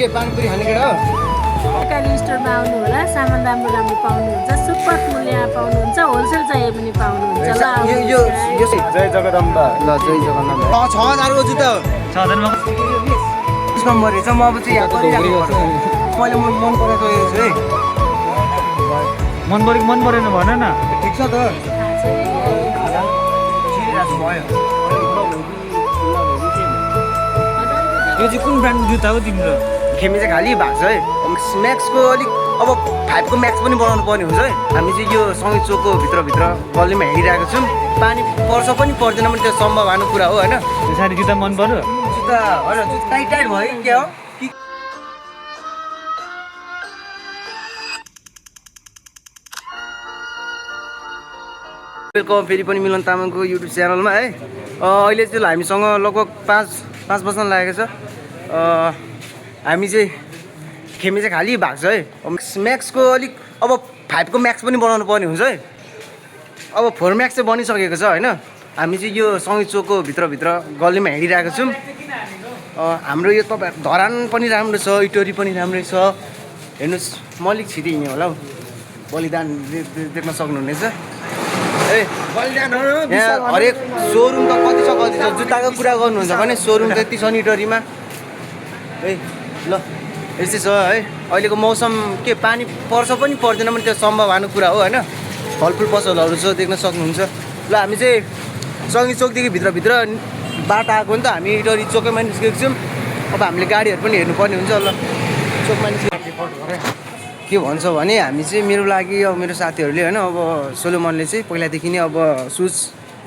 के पानीपुरी खाने केटा हो? काली स्टोरमा आउनु होला, सामान राम्रो राम्रो पाउनुहुन्छ, सुपर मूल्यमा पाउनुहुन्छ, होलसेल चाहिए पनि पाउनुहुन्छ। ल यो जय जगदम्बा। ल जय जगन्नाथ। 6000 को जुत्ता हो। 6000 मा 20 नम्बर रहेछ। म अब चाहिँ यहाँ गरिराख्नु पर्छ। मैले मन परेको हेर्छु है। मन परेन भन न। ठिक छ त। छिरिरहेको भयो। यो चाहिँ कुन ब्रान्डको जुत्ता हो तिम्रो? खेमी चाहिँ खालि भएको छ है। म्याक्सको अलिक अब 5 को म्याक्स पनि बनाउनु पर्ने हुन्छ है। हामी चाहिँ यो सङ्गीत चोकको भित्रभित्र गल्लीमा हिँडिरहेको छौँ। पानी पर्छ पनि पर्दैन पनि त्यो सम्भावना कुरा हो होइन। यो सारी जुत्ता मन पर्यो? जुत्ता होइन जुत्ता टाइट भयो कि क्या हो कि वेलकम फेरि पनि मिलन तामाङको युट्युब च्यानलमा है। अहिले चाहिँ हामीसँग लगभग 5 बज्न लागेको छ। हामी चाहिँ खेमी चाहिँ खालि भएको छ है। म्याक्सको अलिक अब 5 को म्याक्स पनि बनाउनु पर्ने हुन्छ है। अब 4 म्याक्स चाहिँ बनिसकेको छ होइन। हामी चाहिँ यो सङ्गीत चोकको भित्रभित्र गल्लीमा हिँडिरहेको छौँ। हाम्रो यो तपाईँ धरान पनि राम्रो छ, इटोरी पनि राम्रै छ। हेर्नुहोस् म अलिक छिटो हिँड्यो होला हौ। बलिदान देख्न सक्नुहुनेछ ए। यहाँ हरेक सोरुम त कति छ जुत्ताको कुरा गर्नुहुन्छ भने सोरुम त्यति छ नि इटोरीमा ए। ल यस्तै छ है। अहिलेको मौसम के पानी पर्छ पनि पर्दैन पनि त्यो सम्भावना कुरा हो होइन। फलफुल पसलहरू छ देख्न सक्नुहुन्छ। ल हामी चाहिँ सङ्गीत चोकदेखि भित्रभित्र बाटो आएको नि त हामी इटोरी चोकैमा निस्केको छौँ। अब हामीले गाडीहरू पनि हेर्नुपर्ने हुन्छ। ल चोकमा निस्केको के भन्छ भने हामी चाहिँ मेरो लागि अब मेरो साथीहरूले होइन अब सोलोमनले चाहिँ पहिलादेखि नै अब सुज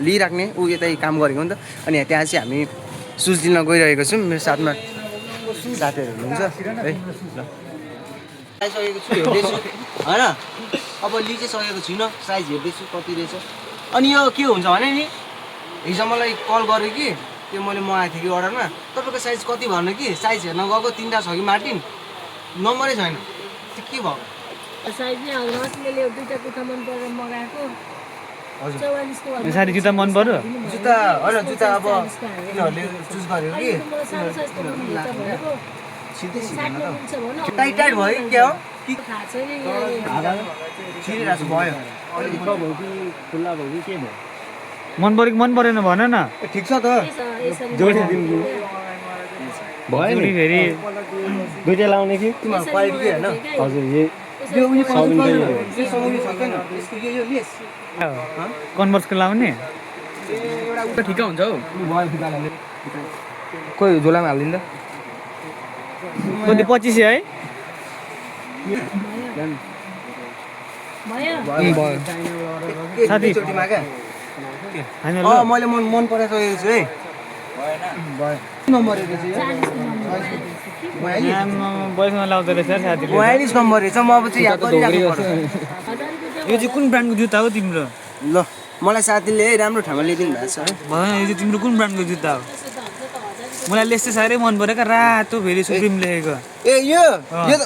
लिइराख्ने ऊ यतै काम गरेको नि त। अनि त्यहाँ चाहिँ हामी सुज लिन गइरहेको छौँ। मेरो साथमा साथीहरू हुनुहुन्छ है। ल आइसकेको छु हेर्दैछु होइन। अब लिइ चाहिँ सकेको छुइनँ, साइज हेर्दैछु कति रहेछ। अनि यो के हुन्छ भने नि हिजो मलाई कल गर्यो कि त्यो मैले मगाएको थिएँ कि अर्डरमा। तपाईँको साइज कति भन्नु कि साइज हेर्न गएको 3टा छ कि मार्टिन नम्बरै छैन। त्यो के भयो? साइज नै आउनुहोस्, मैले 2टा कुर्ता मन परेर मगाएको। हजुर 44 को यो सारी जुत्ता मन पर्यो? जुत्ता होइन जुत्ता अब तिनीहरूले चुज गर्यो कि टाइट भयो कि क्या हो कि छिरिरहेको भयो। मन परेन भन न। ठिक छ त। जोडिदिनु भयो नि फेरि दुईटा लाउने कि तिमीहरू क्वालिटी के होइन? हजुर कन्भर्सको लाउने एउटा ठिक हुन्छ हौ। खोइ झोलामा हालिदिनु त। कति 25 है? साथी चोटिमा क्या होइन मैले मन परेको छु है। नम्बर रहेछ बयसमा लाउँदो रहेछ साथी। 42 नम्बर रहेछ। म अब चाहिँ यहाँ गरिराख्नु पर्छ। यो चाहिँ कुन ब्रान्डको जुत्ता हो तिम्रो? ल मलाई साथीले राम्रो ठाउँमा ल्याइदिनु भएको छ है। भन यो चाहिँ तिम्रो कुन ब्रान्डको जुत्ता हो? मलाई लेस चाहिँ साह्रै मन पऱ्यो क्या, रातो फेरि सुप्रिम लेखेको। ए यो त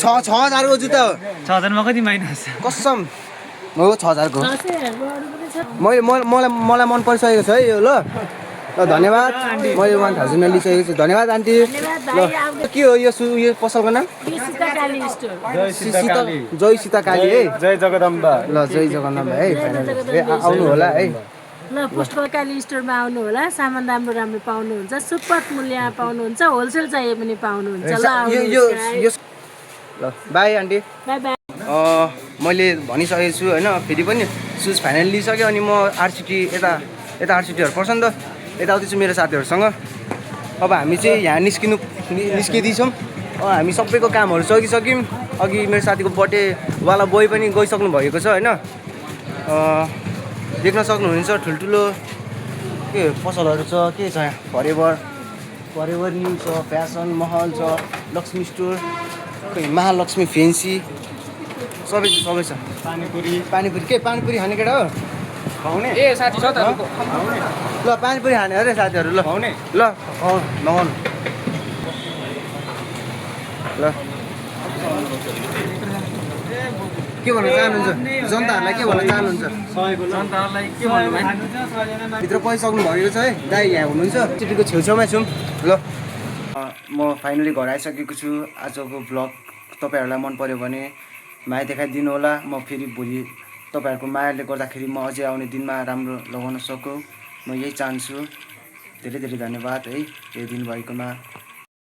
6000 को जुत्ता हो। 6000 मा कति माइनस? कसम हो 6000 को। मलाई मन परिसकेको छ है यो। ल धन्यवाद। मैले 1000 मा लिइसकेको छु। धन्यवाद आन्टी। ल के हो यो यो पसलको नाम? जय सीता काली है। जय जगदम्बा। ल जय जगन्नाथ है। आउनु होला है। ल पुष्पा काली स्टोरमा आउनु होला, सामान राम्रो राम्रो पाउनुहुन्छ, सुपर मूल्यमा पाउनुहुन्छ, होलसेल चाहिए पनि पाउनुहुन्छ। ल ल बाई आन्टी। By by. मैले भनिसकेको छु होइन। फेरि पनि सुज फाइनल लिइसकेँ। अनि म आरसिटी यता आरसिटीहरू पर्छ नि त, यता आउँदैछु मेरो साथीहरूसँग। अब हामी चाहिँ यहाँ निस्किँदैछौँ। हामी सबैको कामहरू सकिसक्यौँ। अघि मेरो साथीको बर्थडेवाला बोय पनि गइसक्नु भएको छ होइन। देख्न सक्नुहुन्छ ठुल्ठुलो के पसलहरू छ। के छ यहाँ फरेभर न्यू छ, फ्यासन महल छ, लक्ष्मी स्टोर, महालक्ष्मी फेन्सी सबै छ। पानीपुरी के पानीपुरी खाने केटा हो? खुवाउने ए साथी छ त। ल पानीपुरी खाने अरे साथीहरू। ल खुवाउने ल नखाउनु ल। के भन्न चाहनुहुन्छ जनताहरूलाई? के भन्न चाहनुहुन्छ जनताहरूलाई? के भन्नु भाइ? भित्र पसिसक्नु भएको छ है दाइ, यहाँ हुनुहुन्छ। सिटीको छेउछाउमै छौँ। ल म फाइनली घर आइसकेको छु। आजको भ्लग तपाईँहरूलाई मन पर्यो भने माया देखाइदिनु होला। म फेरि भोलि तपाईँहरूको मायाले गर्दाखेरि म अझै आउने दिनमा राम्रो लगाउन सकौँ, म यही चाहन्छु। धेरै धेरै धन्यवाद है यो दिनुभएकोमा।